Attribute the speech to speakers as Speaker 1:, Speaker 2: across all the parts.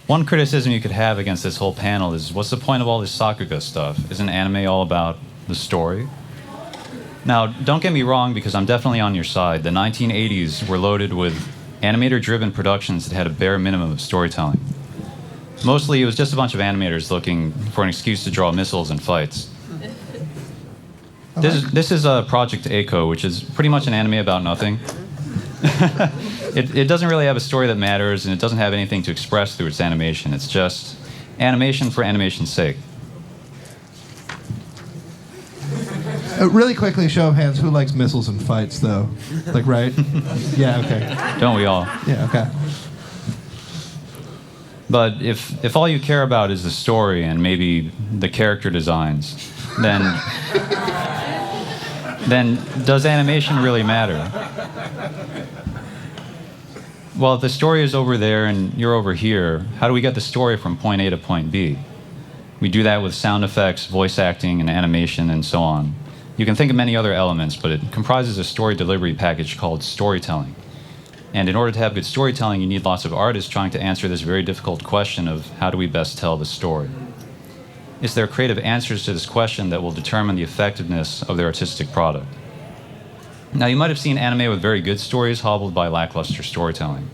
Speaker 1: One criticism you could have against this whole panel is, what's the point of all this Sakuga stuff? Isn't anime all about the story? Now, don't get me wrong, because I'm definitely on your side. The 1980s were loaded with animator-driven productions that had a bare minimum of storytelling. Mostly, it was just a bunch of animators looking for an excuse to draw missiles and fights. This is Project Echo, which is pretty much an anime about nothing. It doesn't really have a story that matters, and it doesn't have anything to express through its animation. It's just animation for animation's sake.
Speaker 2: Really quickly, show of hands, who likes missiles and fights, though? Like, right? Yeah, okay.
Speaker 1: Don't we all?
Speaker 2: Yeah, okay.
Speaker 1: But if all you care about is the story and maybe the character designs, then does animation really matter? Well, if the story is over there and you're over here, how do we get the story from point A to point B? We do that with sound effects, voice acting, and animation, and so on. You can think of many other elements, but it comprises a story delivery package called storytelling. And in order to have good storytelling, you need lots of artists trying to answer this very difficult question of how do we best tell the story? It's their creative answers to this question that will determine the effectiveness of their artistic product. Now, you might have seen anime with very good stories hobbled by lackluster storytelling.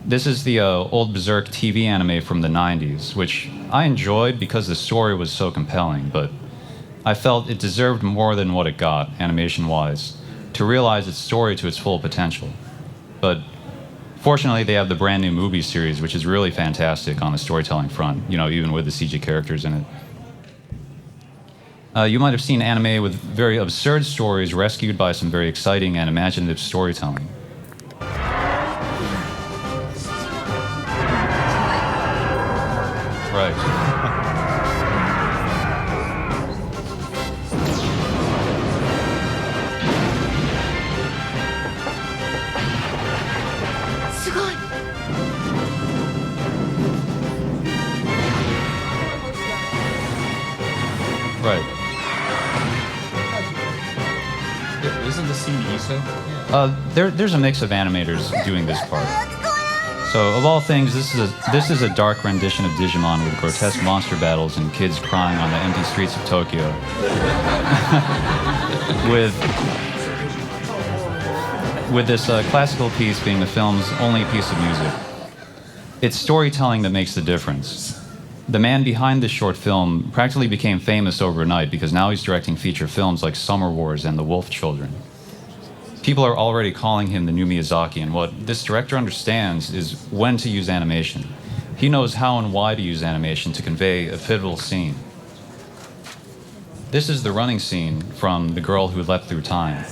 Speaker 1: This is the old Berserk TV anime from the 90s, which I enjoyed because the story was so compelling, but I felt it deserved more than what it got, animation-wise, to realize its story to its full potential. But fortunately, they have the brand new movie series, which is really fantastic on the storytelling front, even with the CG characters in it. You might have seen anime with very absurd stories rescued by some very exciting and imaginative storytelling. Right. Right.
Speaker 3: Isn't the scene Issa?
Speaker 1: There's a mix of animators doing this part. So, of all things, this is a dark rendition of Digimon with grotesque monster battles and kids crying on the empty streets of Tokyo. with this classical piece being the film's only piece of music. It's storytelling that makes the difference. The man behind this short film practically became famous overnight because now he's directing feature films like Summer Wars and The Wolf Children. People are already calling him the new Miyazaki, and what this director understands is when to use animation. He knows how and why to use animation to convey a pivotal scene. This is the running scene from The Girl Who Leapt Through Time.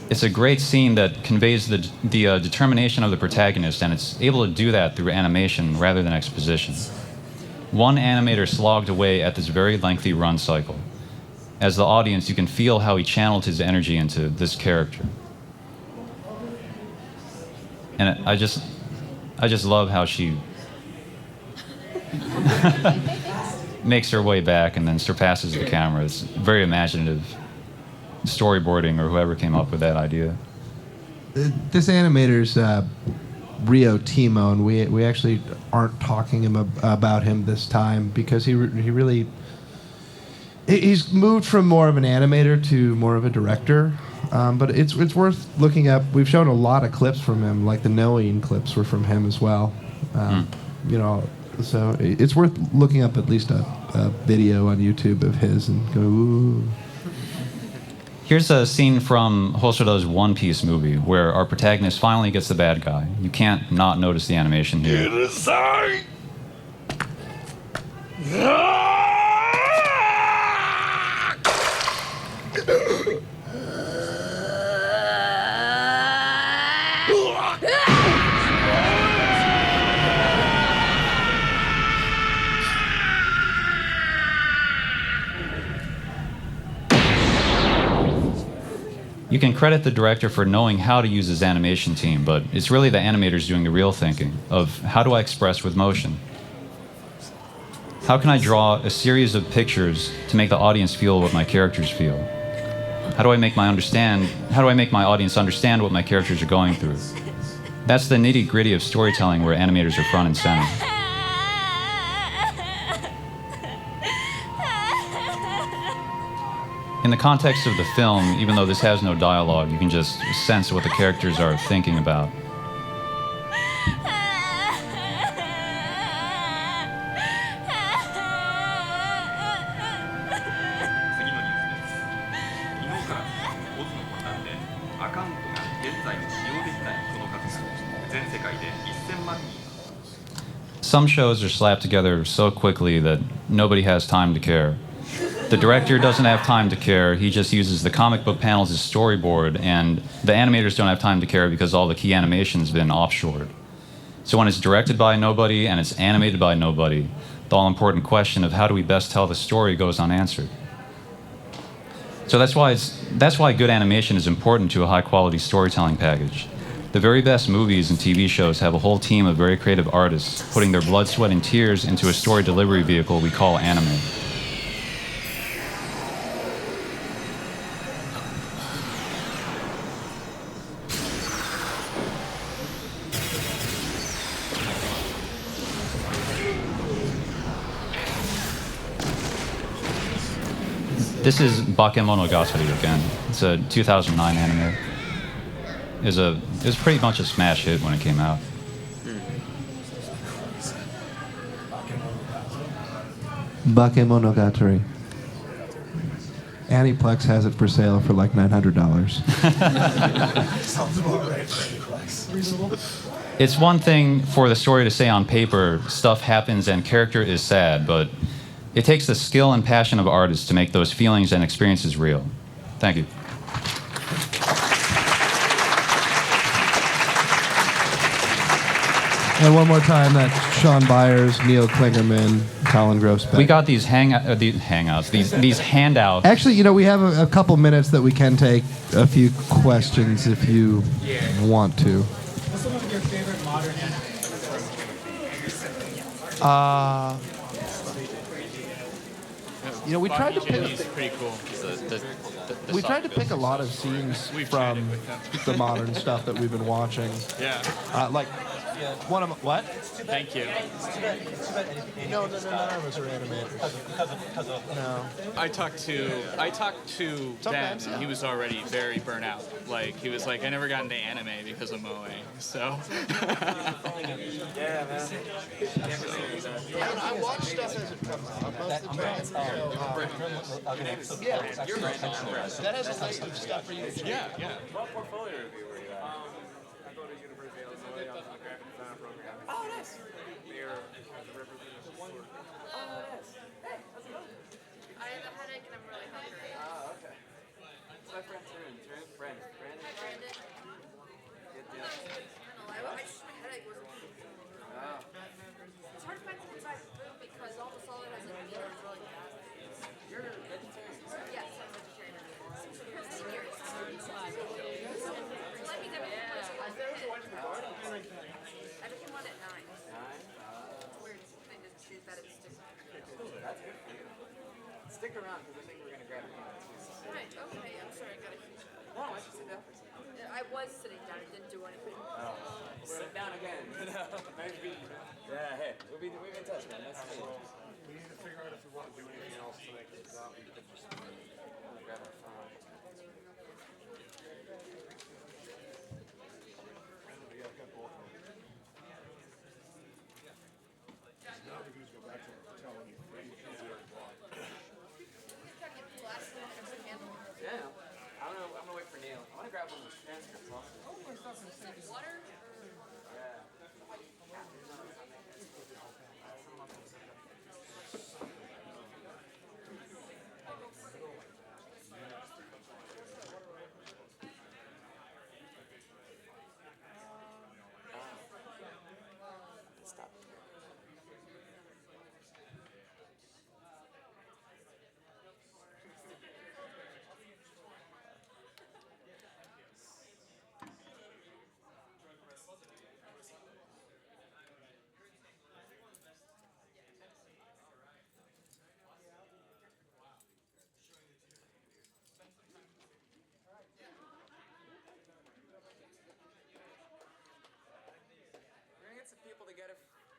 Speaker 1: It's a great scene that conveys the determination of the protagonist, and it's able to do that through animation rather than exposition. One animator slogged away at this very lengthy run cycle. As the audience, you can feel how he channeled his energy into this character. And I just love how she makes her way back and then surpasses the camera. It's very imaginative storyboarding, or whoever came up with that idea.
Speaker 2: This animator's Rio Timo, and we actually aren't talking about him this time because he really... He's moved from more of an animator to more of a director, but it's worth looking up. We've shown a lot of clips from him, like the Knowing clips were from him as well. So it's worth looking up at least a video on YouTube of his and go, ooh.
Speaker 1: Here's a scene from Hosoda's One Piece movie where our protagonist finally gets the bad guy. You can't not notice the animation here.
Speaker 4: Get aside!
Speaker 1: You can credit the director for knowing how to use his animation team, but it's really the animators doing the real thinking of how do I express with motion? How can I draw a series of pictures to make the audience feel what my characters feel? How do I make my audience understand what my characters are going through? That's the nitty-gritty of storytelling where animators are front and center. In the context of the film, even though this has no dialogue, you can just sense what the characters are thinking about. Some shows are slapped together so quickly that nobody has time to care. The director doesn't have time to care. He just uses the comic book panels as storyboard, and the animators don't have time to care because all the key animation's been offshored. So when it's directed by nobody and it's animated by nobody, the all-important question of how do we best tell the story goes unanswered. So that's why good animation is important to a high-quality storytelling package. The very best movies and TV shows have a whole team of very creative artists putting their blood, sweat, and tears into a story delivery vehicle we call anime. This is Bakemonogatari again. It's a 2009 anime. It was pretty much a smash hit when it came out.
Speaker 2: Bakemonogatari. Aniplex has it for sale for like $900.
Speaker 1: It's one thing for the story to say on paper, stuff happens and character is sad, but it takes the skill and passion of artists to make those feelings and experiences real. Thank you.
Speaker 2: And one more time, that's Sean Byers, Neil Klingerman, Colin Grossbeck.
Speaker 1: We got these hangouts, these handouts.
Speaker 2: Actually, we have a couple minutes that we can take a few questions if you want to.
Speaker 4: What's some of your favorite modern anime?
Speaker 2: We tried to pick.
Speaker 3: He's pretty cool.
Speaker 2: We tried to pick a lot of scenes from the modern stuff that we've been watching.
Speaker 3: Yeah.
Speaker 2: Like one of them. What?
Speaker 3: Thank you.
Speaker 2: No, none of us are animators. No.
Speaker 3: I talked to Ben,
Speaker 2: Sometimes,
Speaker 3: and he was already very burnt out. Like he was like, I never got into anime because of Moe. So.
Speaker 5: Yeah, man.
Speaker 2: I watch stuff as it comes out most of the time. Yeah, you're right. That has a list of stuff for you to check.
Speaker 3: Yeah.
Speaker 5: What portfolio review were you at? I go to University of Illinois on the graphic design program. Oh, nice. They're the representative one. Oh, nice. Hey, how's it going?
Speaker 6: I have a headache and I'm really hungry.
Speaker 5: Oh, okay. It's my friend Brandon.
Speaker 6: Brandon?
Speaker 5: Good deal.
Speaker 6: I just, my headache wasn't.
Speaker 5: Oh.
Speaker 6: It's hard to find some inside food because almost all it has in meat is really fast.
Speaker 5: You're a vegetarian, right?
Speaker 6: Yes, I'm vegetarian. Let me give it a place. I became one at 9. It's weird. I just choose that it's just.
Speaker 5: That's good for you. Stick around because I think we're going to grab a meal too.
Speaker 6: Right, okay, I'm sorry, I gotta.
Speaker 5: No, why don't you sit down for a second?
Speaker 6: I was sitting down, I didn't do anything.
Speaker 5: Sit down again. Nice meeting you, man. Yeah, hey, we'll be in touch, man. Nice to meet you.
Speaker 7: We need to figure out if we want to do anything else to make this out. We could just
Speaker 5: Grab our phone.
Speaker 7: randomly I've got both of them. Now we can just go back to tell them you already bought.
Speaker 5: Yeah. I'm gonna wait for Neil. I want to grab one of those transcripts also.
Speaker 6: Water?
Speaker 5: Yeah.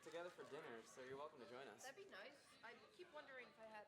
Speaker 8: together for dinner, so you're welcome to join us.
Speaker 6: That'd be nice. I keep wondering if I had